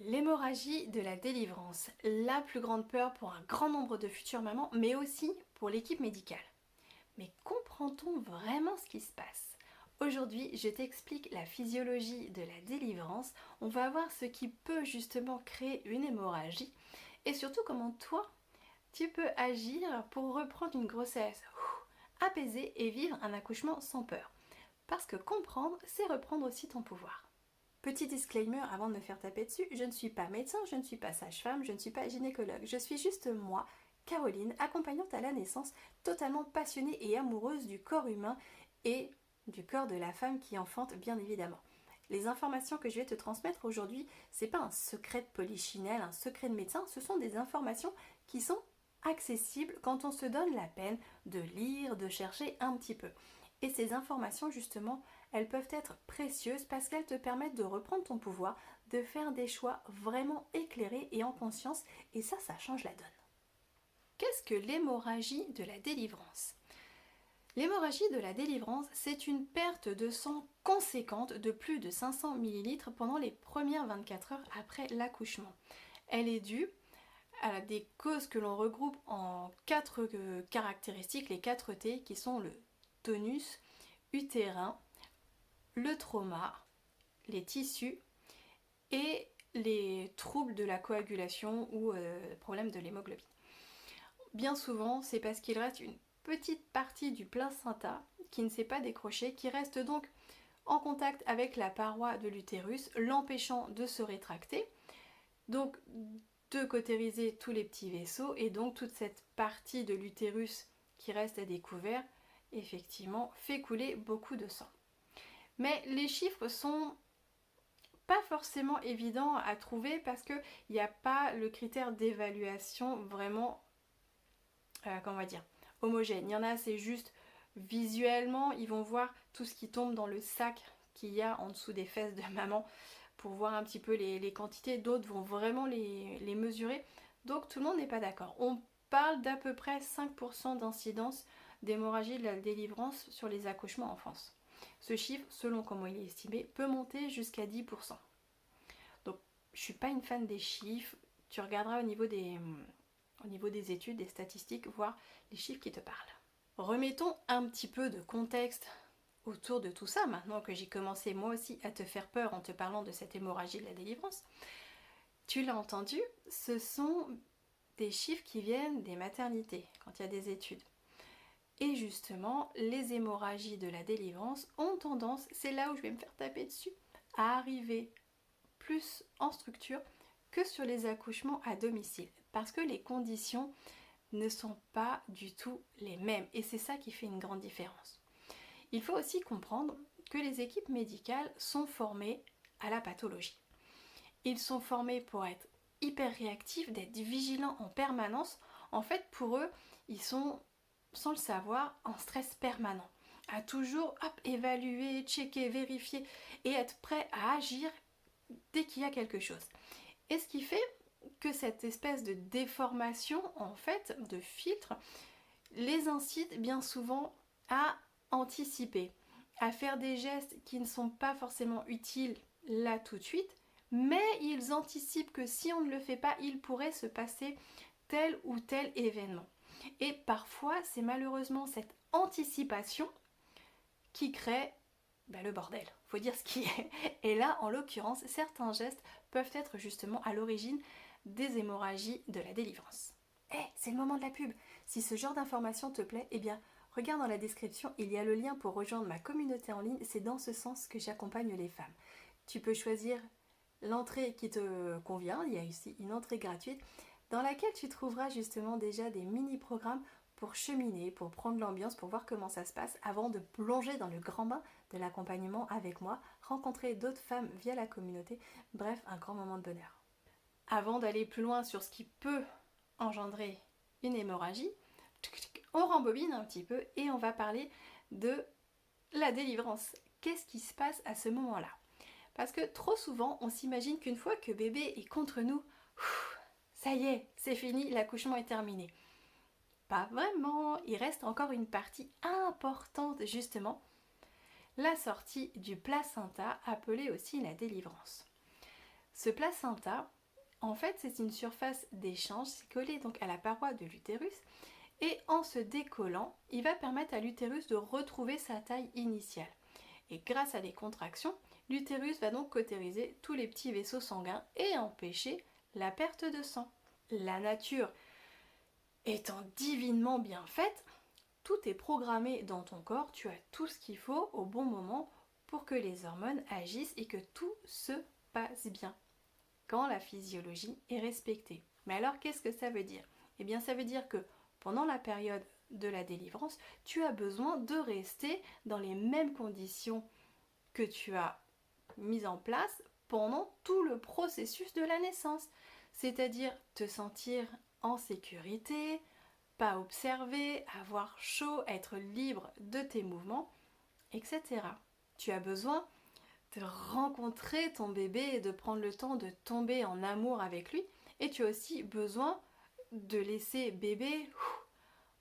L'hémorragie de la délivrance, la plus grande peur pour un grand nombre de futures mamans, mais aussi pour l'équipe médicale. Mais comprend-on vraiment ce qui se passe? Aujourd'hui, je t'explique la physiologie de la délivrance, on va voir ce qui peut justement créer une hémorragie et surtout comment toi, tu peux agir pour reprendre une grossesse apaisée et vivre un accouchement sans peur. Parce que comprendre, c'est reprendre aussi ton pouvoir. Petit disclaimer avant de me faire taper dessus, je ne suis pas médecin, je ne suis pas sage-femme, je ne suis pas gynécologue. Je suis juste moi, Caroline, accompagnante à la naissance, totalement passionnée et amoureuse du corps humain et du corps de la femme qui enfante, bien évidemment. Les informations que je vais te transmettre aujourd'hui, c'est pas un secret de polichinelle, un secret de médecin, ce sont des informations qui sont accessibles quand on se donne la peine de lire, de chercher un petit peu. Et ces informations, justement, elles peuvent être précieuses parce qu'elles te permettent de reprendre ton pouvoir, de faire des choix vraiment éclairés et en conscience, et ça change la donne. Qu'est-ce que l'hémorragie de la délivrance? L'hémorragie de la délivrance, c'est une perte de sang conséquente de plus de 500 ml pendant les premières 24 heures après l'accouchement. Elle est due à des causes que l'on regroupe en 4 caractéristiques, les 4 T, qui sont le tonus utérin, le trauma, les tissus et les troubles de la coagulation ou problèmes de l'hémoglobine. Bien souvent, c'est parce qu'il reste une petite partie du placenta qui ne s'est pas décrochée, qui reste donc en contact avec la paroi de l'utérus, l'empêchant de se rétracter, donc de cautériser tous les petits vaisseaux, et donc toute cette partie de l'utérus qui reste à découvert, effectivement, fait couler beaucoup de sang. Mais les chiffres sont pas forcément évidents à trouver parce qu'il n'y a pas le critère d'évaluation vraiment, comment on va dire, homogène. Il y en a, c'est juste visuellement, ils vont voir tout ce qui tombe dans le sac qu'il y a en dessous des fesses de maman pour voir un petit peu les quantités. D'autres vont vraiment les mesurer. Donc tout le monde n'est pas d'accord. On parle d'à peu près 5% d'incidence d'hémorragie de la délivrance sur les accouchements en France. Ce chiffre, selon comment il est estimé, peut monter jusqu'à 10%. Donc je ne suis pas une fan des chiffres. Tu regarderas au niveau des études, des statistiques, voir les chiffres qui te parlent. Remettons un petit peu de contexte autour de tout ça, maintenant que j'ai commencé moi aussi à te faire peur en te parlant de cette hémorragie de la délivrance. Tu l'as entendu, ce sont des chiffres qui viennent des maternités, quand il y a des études. Et justement, les hémorragies de la délivrance ont tendance, c'est là où je vais me faire taper dessus, à arriver plus en structure que sur les accouchements à domicile. Parce que les conditions ne sont pas du tout les mêmes. Et c'est ça qui fait une grande différence. Il faut aussi comprendre que les équipes médicales sont formées à la pathologie. Ils sont formés pour être hyper réactifs, d'être vigilants en permanence. En fait, pour eux, ils sont, sans le savoir, en stress permanent. À toujours évaluer, checker, vérifier et être prêt à agir dès qu'il y a quelque chose. Et ce qui fait que cette espèce de déformation, en fait, de filtre, les incite bien souvent à anticiper, à faire des gestes qui ne sont pas forcément utiles là tout de suite, mais ils anticipent que si on ne le fait pas, il pourrait se passer tel ou tel événement. Et parfois, c'est malheureusement cette anticipation qui crée le bordel, faut dire ce qui est. Et là, en l'occurrence, certains gestes peuvent être justement à l'origine des hémorragies de la délivrance. C'est le moment de la pub. Si ce genre d'information te plaît, eh bien, regarde dans la description, il y a le lien pour rejoindre ma communauté en ligne. C'est dans ce sens que j'accompagne les femmes. Tu peux choisir l'entrée qui te convient. Il y a ici une entrée gratuite dans laquelle tu trouveras justement déjà des mini-programmes pour cheminer, pour prendre l'ambiance, pour voir comment ça se passe avant de plonger dans le grand bain de l'accompagnement avec moi, rencontrer d'autres femmes via la communauté, bref, un grand moment de bonheur. Avant d'aller plus loin sur ce qui peut engendrer une hémorragie, on rembobine un petit peu et on va parler de la délivrance. Qu'est-ce qui se passe à ce moment-là? Parce que trop souvent, on s'imagine qu'une fois que bébé est contre nous, ça y est, c'est fini, l'accouchement est terminé. Pas vraiment, il reste encore une partie importante justement, la sortie du placenta, appelée aussi la délivrance. Ce placenta, en fait, c'est une surface d'échange, c'est collé donc à la paroi de l'utérus, et en se décollant, il va permettre à l'utérus de retrouver sa taille initiale. Et grâce à des contractions, l'utérus va donc cautériser tous les petits vaisseaux sanguins et empêcher la perte de sang. La nature étant divinement bien faite, tout est programmé dans ton corps, tu as tout ce qu'il faut au bon moment pour que les hormones agissent et que tout se passe bien quand la physiologie est respectée. Mais alors qu'est-ce que ça veut dire? Eh bien ça veut dire que pendant la période de la délivrance, tu as besoin de rester dans les mêmes conditions que tu as mises en place pendant tout le processus de la naissance. C'est-à-dire te sentir en sécurité, pas observer, avoir chaud, être libre de tes mouvements, etc. Tu as besoin de rencontrer ton bébé et de prendre le temps de tomber en amour avec lui. Et tu as aussi besoin de laisser bébé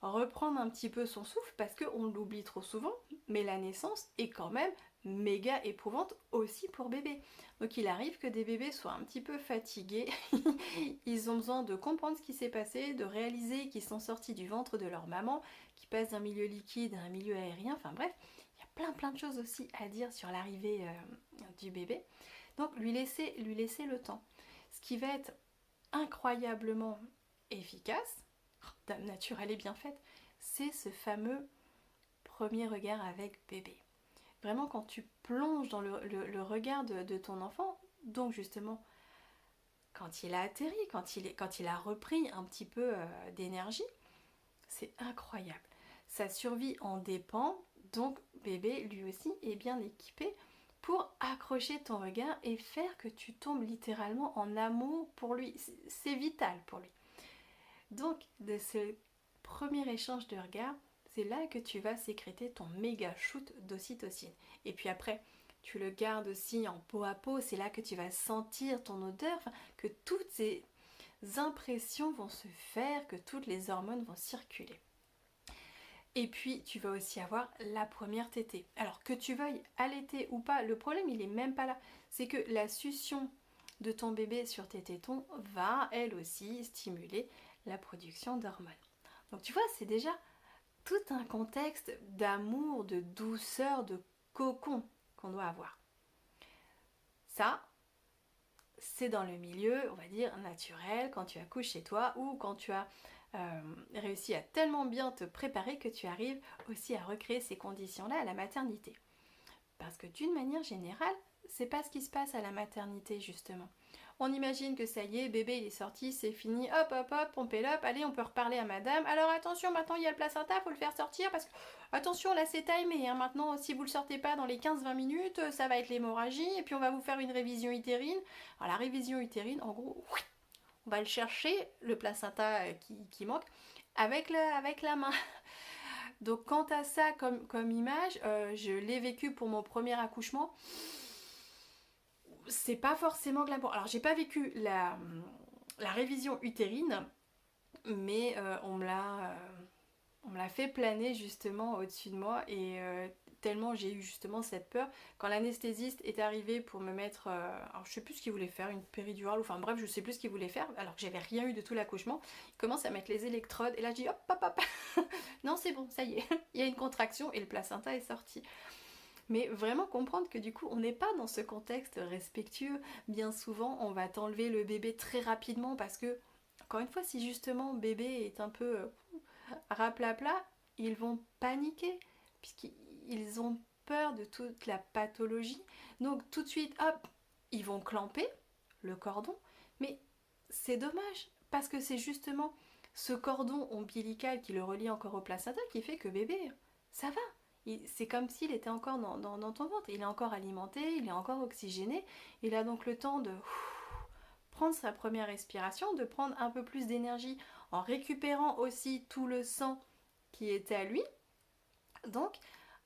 reprendre un petit peu son souffle parce qu'on l'oublie trop souvent, mais la naissance est quand même méga éprouvante aussi pour bébé. Donc il arrive que des bébés soient un petit peu fatigués, ils ont besoin de comprendre ce qui s'est passé, de réaliser qu'ils sont sortis du ventre de leur maman, qu'ils passent d'un milieu liquide à un milieu aérien, enfin bref, il y a plein de choses aussi à dire sur l'arrivée du bébé. Donc lui laisser le temps. Ce qui va être incroyablement efficace, Dame Nature elle est bien faite, c'est ce fameux premier regard avec bébé. Vraiment quand tu plonges dans le regard de ton enfant, donc justement quand il a atterri, quand il a repris un petit peu d'énergie, c'est incroyable. Sa survie en dépend, donc bébé lui aussi est bien équipé pour accrocher ton regard et faire que tu tombes littéralement en amour pour lui. C'est vital pour lui. Donc de ce premier échange de regard, c'est là que tu vas sécréter ton méga shoot d'ocytocine. Et puis après, tu le gardes aussi en peau à peau, c'est là que tu vas sentir ton odeur, que toutes ces impressions vont se faire, que toutes les hormones vont circuler. Et puis tu vas aussi avoir la première tétée. Alors que tu veuilles allaiter ou pas, le problème il est même pas là. C'est que la succion de ton bébé sur tes tétons va elle aussi stimuler la production d'hormones. Donc tu vois, c'est déjà tout un contexte d'amour, de douceur, de cocon qu'on doit avoir. Ça, c'est dans le milieu, on va dire, naturel, quand tu accouches chez toi ou quand tu as réussi à tellement bien te préparer que tu arrives aussi à recréer ces conditions-là à la maternité. Parce que d'une manière générale, c'est pas ce qui se passe à la maternité justement. On imagine que ça y est, bébé il est sorti, c'est fini, hop hop hop, pompez-le, allez on peut reparler à madame. Alors attention, maintenant il y a le placenta, faut le faire sortir parce que attention là c'est timé, hein. Maintenant si vous le sortez pas dans les 15-20 minutes, ça va être l'hémorragie et puis on va vous faire une révision utérine. Alors la révision utérine, en gros, on va le chercher, le placenta qui manque, avec la main. Donc quant à ça comme image, je l'ai vécu pour mon premier accouchement. C'est pas forcément glamour. Alors j'ai pas vécu la révision utérine, mais on me l'a fait planer justement au-dessus de moi et tellement j'ai eu justement cette peur. Quand l'anesthésiste est arrivé pour me mettre, alors je sais plus ce qu'il voulait faire, une péridurale, enfin bref, je sais plus ce qu'il voulait faire, alors que j'avais rien eu de tout l'accouchement, il commence à mettre les électrodes et là je dis hop hop hop, non c'est bon, ça y est, il y a une contraction et le placenta est sorti. Mais vraiment comprendre que du coup on n'est pas dans ce contexte respectueux. Bien souvent on va t'enlever le bébé très rapidement parce que, encore une fois, si justement bébé est un peu raplapla, ils vont paniquer puisqu'ils ont peur de toute la pathologie. Donc tout de suite, hop, ils vont clamper le cordon. Mais c'est dommage parce que c'est justement ce cordon ombilical qui le relie encore au placenta qui fait que bébé, ça va. C'est comme s'il était encore dans ton ventre. Il est encore alimenté, il est encore oxygéné. Il a donc le temps de prendre sa première respiration, de prendre un peu plus d'énergie en récupérant aussi tout le sang qui était à lui. Donc,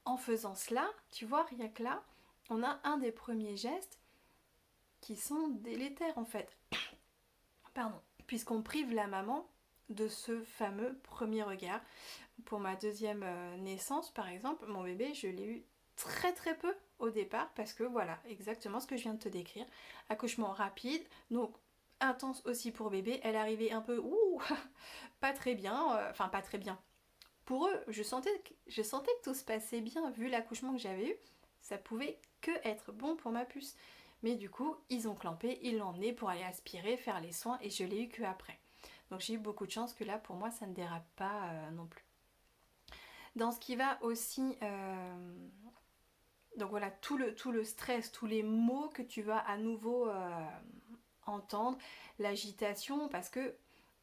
en faisant cela, tu vois, rien que là, on a un des premiers gestes qui sont délétères en fait. Pardon. Puisqu'on prive la maman de ce fameux premier regard. Pour ma deuxième naissance, par exemple, mon bébé, je l'ai eu très très peu au départ parce que voilà, exactement ce que je viens de te décrire. Accouchement rapide, donc intense aussi pour bébé. Elle arrivait un peu, pas très bien, enfin pas très bien. Pour eux, je sentais que tout se passait bien vu l'accouchement que j'avais eu. Ça pouvait que être bon pour ma puce. Mais du coup, ils ont clampé, ils l'ont emmené pour aller aspirer, faire les soins et je l'ai eu que après. Donc j'ai eu beaucoup de chance que là, pour moi, ça ne dérape pas non plus. Dans ce qui va aussi, donc voilà, tout le stress, tous les mots que tu vas à nouveau entendre, l'agitation, parce que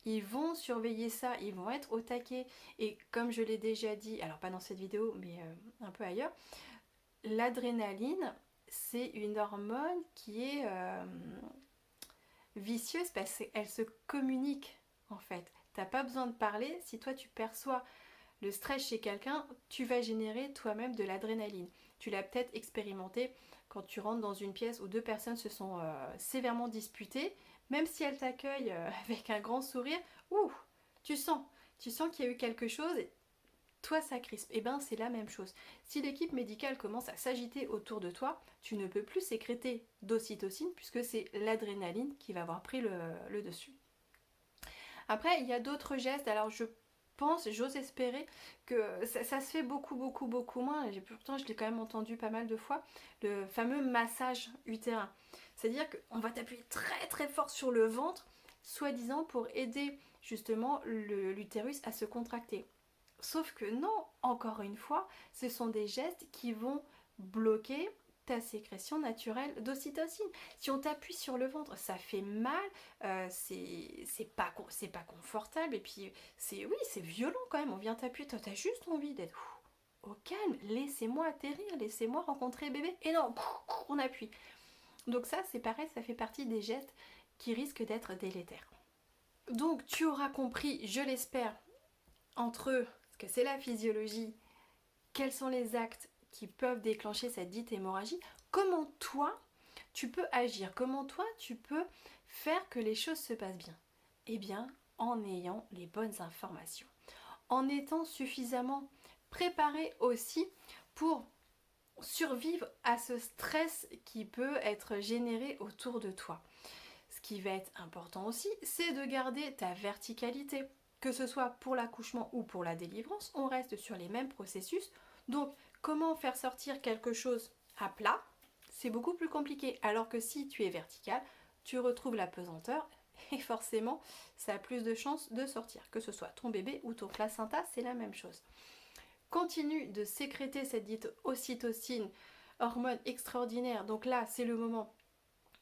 ils vont surveiller ça, ils vont être au taquet. Et comme je l'ai déjà dit, alors pas dans cette vidéo, mais un peu ailleurs, l'adrénaline, c'est une hormone qui est vicieuse parce qu'elle se communique en fait. T'as pas besoin de parler, si toi tu perçois le stress chez quelqu'un, tu vas générer toi-même de l'adrénaline. Tu l'as peut-être expérimenté quand tu rentres dans une pièce où deux personnes se sont sévèrement disputées, même si elles t'accueillent avec un grand sourire, ouh, tu sens, tu sens qu'il y a eu quelque chose, et toi ça crispe. Et ben c'est la même chose. Si l'équipe médicale commence à s'agiter autour de toi, tu ne peux plus sécréter d'ocytocine puisque c'est l'adrénaline qui va avoir pris le dessus. Après, il y a d'autres gestes. Alors, j'ose espérer que ça se fait beaucoup, beaucoup, beaucoup moins. Pourtant, je l'ai quand même entendu pas mal de fois. Le fameux massage utérin. C'est-à-dire qu'on va t'appuyer très, très fort sur le ventre, soi-disant pour aider justement l'utérus à se contracter. Sauf que non, encore une fois, ce sont des gestes qui vont bloquer ta sécrétion naturelle d'ocytocine. Si on t'appuie sur le ventre, ça fait mal, c'est pas confortable, et puis c'est violent quand même, on vient t'appuyer, toi t'as juste envie d'être au calme, laissez-moi atterrir, laissez-moi rencontrer bébé, et non, on appuie. Donc ça c'est pareil, ça fait partie des gestes qui risquent d'être délétères. Donc tu auras compris, je l'espère, entre eux, ce que c'est la physiologie, quels sont les actes qui peuvent déclencher cette dite hémorragie, comment toi tu peux agir, comment toi tu peux faire que les choses se passent bien. Eh bien, en ayant les bonnes informations, en étant suffisamment préparé aussi pour survivre à ce stress qui peut être généré autour de toi. Ce qui va être important aussi, c'est de garder ta verticalité. Que ce soit pour l'accouchement ou pour la délivrance, on reste sur les mêmes processus. Donc, comment faire sortir quelque chose à plat, c'est beaucoup plus compliqué. Alors que si tu es vertical, tu retrouves la pesanteur et forcément, ça a plus de chances de sortir. Que ce soit ton bébé ou ton placenta, c'est la même chose. Continue de sécréter cette dite ocytocine, hormone extraordinaire. Donc là, c'est le moment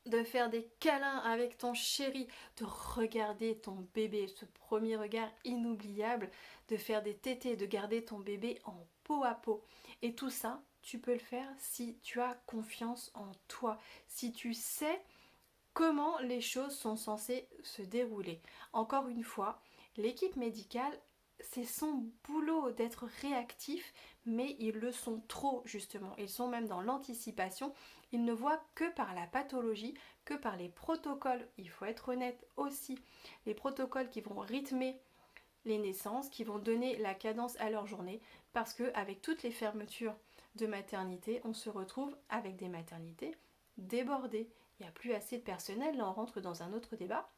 de faire des câlins avec ton chéri, de regarder ton bébé, ce premier regard inoubliable, de faire des tétés, de garder ton bébé en peau à peau. Et tout ça, tu peux le faire si tu as confiance en toi, si tu sais comment les choses sont censées se dérouler. Encore une fois, l'équipe médicale, c'est son boulot d'être réactif, mais ils le sont trop justement. Ils sont même dans l'anticipation. Ils ne voient que par la pathologie, que par les protocoles. Il faut être honnête aussi. Les protocoles qui vont rythmer les naissances, qui vont donner la cadence à leur journée, parce qu'avec toutes les fermetures de maternité, on se retrouve avec des maternités débordées. Il n'y a plus assez de personnel, là on rentre dans un autre débat.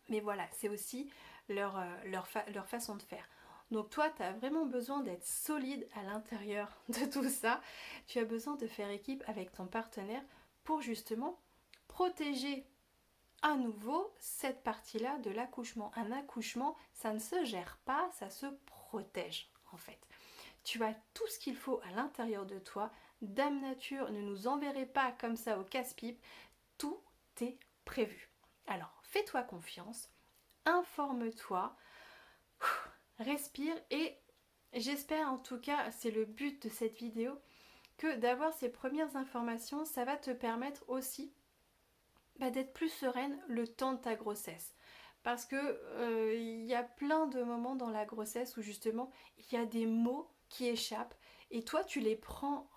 Mais voilà, c'est aussi leur façon de faire. Donc toi, tu as vraiment besoin d'être solide à l'intérieur de tout ça. Tu as besoin de faire équipe avec ton partenaire pour justement protéger à nouveau cette partie-là de l'accouchement. Un accouchement, ça ne se gère pas, ça se protège en fait. Tu as tout ce qu'il faut à l'intérieur de toi. Dame Nature ne nous enverrait pas comme ça au casse-pipe. Tout est prévu. Alors, fais-toi confiance, informe-toi, respire et j'espère en tout cas, c'est le but de cette vidéo, que d'avoir ces premières informations, ça va te permettre aussi d'être plus sereine le temps de ta grossesse. Parce que y a plein de moments dans la grossesse où justement il y a des mots qui échappent et toi tu les prends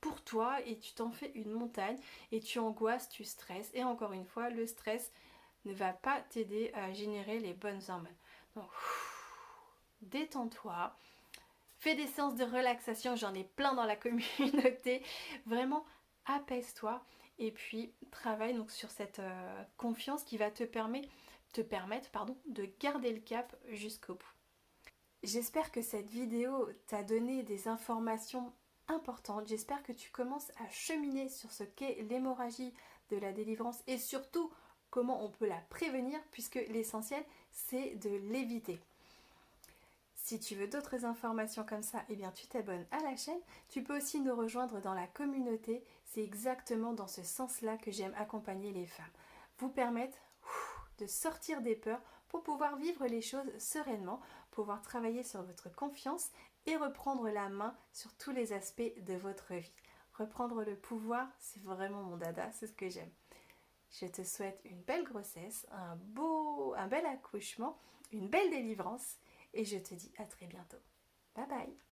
pour toi et tu t'en fais une montagne et tu angoisses, tu stresses et encore une fois le stress ne va pas t'aider à générer les bonnes hormones. Donc détends-toi, Fais des séances de relaxation, j'en ai plein dans la communauté. Vraiment, apaise-toi et puis travaille donc sur cette confiance qui va te permettre de garder le cap jusqu'au bout. J'espère que cette vidéo t'a donné des informations importantes. J'espère que tu commences à cheminer sur ce qu'est l'hémorragie de la délivrance et surtout comment on peut la prévenir, puisque l'essentiel c'est de l'éviter. Si tu veux d'autres informations comme ça, eh bien tu t'abonnes à la chaîne. Tu peux aussi nous rejoindre dans la communauté. C'est exactement dans ce sens-là que j'aime accompagner les femmes. Vous permettre de sortir des peurs pour pouvoir vivre les choses sereinement, pouvoir travailler sur votre confiance et reprendre la main sur tous les aspects de votre vie. Reprendre le pouvoir, c'est vraiment mon dada, c'est ce que j'aime. Je te souhaite une belle grossesse, un bel accouchement, une belle délivrance et je te dis à très bientôt. Bye bye!